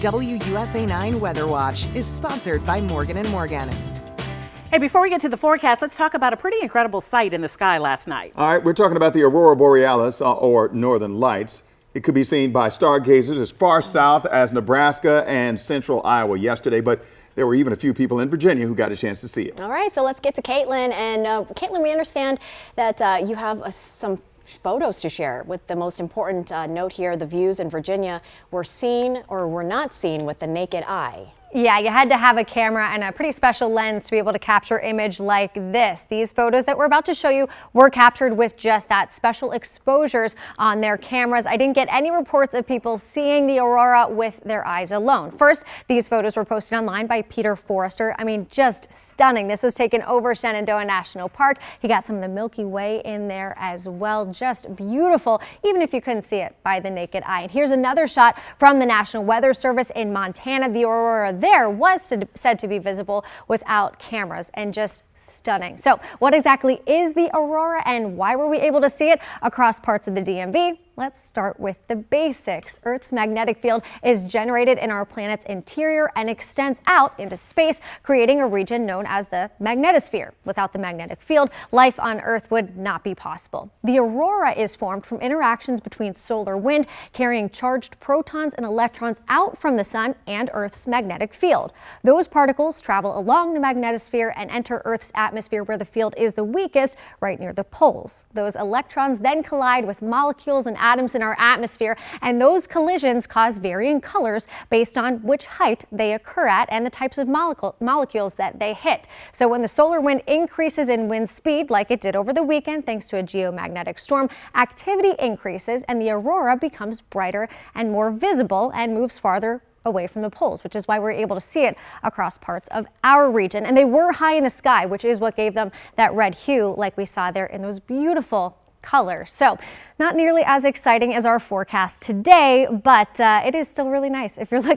WUSA 9 Weather Watch is sponsored by Morgan & Morgan. Hey, before we get to the forecast, let's talk about a pretty incredible sight in the sky last night. All right, we're talking about the aurora borealis, or northern lights. It could be seen by stargazers as far south as Nebraska and central Iowa yesterday, but there were even a few people in Virginia who got a chance to see it. All right, so let's get to Caitlin. And Caitlin, we understand that you have some photos to share with the most important note here. The views in Virginia were seen or were not seen with the naked eye. Yeah, you had to have a camera and a pretty special lens to be able to capture image like this. These photos that we're about to show you were captured with just that, special exposures on their cameras. I didn't get any reports of people seeing the aurora with their eyes alone. First, these photos were posted online by Peter Forrester. I mean, just stunning. This was taken over Shenandoah National Park. He got some of the Milky Way in there as well. Just beautiful, even if you couldn't see it by the naked eye. And here's another shot from the National Weather Service in Montana. The aurora there was said to be visible without cameras, and just stunning. So what exactly is the aurora and why were we able to see it across parts of the DMV? Let's start with the basics. Earth's magnetic field is generated in our planet's interior and extends out into space, creating a region known as the magnetosphere. Without the magnetic field, life on Earth would not be possible. The aurora is formed from interactions between solar wind carrying charged protons and electrons out from the sun and Earth's magnetic field. Those particles travel along the magnetosphere and enter Earth's atmosphere, where the field is the weakest, right near the poles. Those electrons then collide with molecules and atoms in our atmosphere, and those collisions cause varying colors based on which height they occur at and the types of molecules that they hit. So when the solar wind increases in wind speed, like it did over the weekend thanks to a geomagnetic storm, activity increases and the aurora becomes brighter and more visible and moves farther away from the poles, which is why we're able to see it across parts of our region. And they were high in the sky, which is what gave them that red hue like we saw there in those beautiful colors. So not nearly as exciting as our forecast today, but it is still really nice if you're looking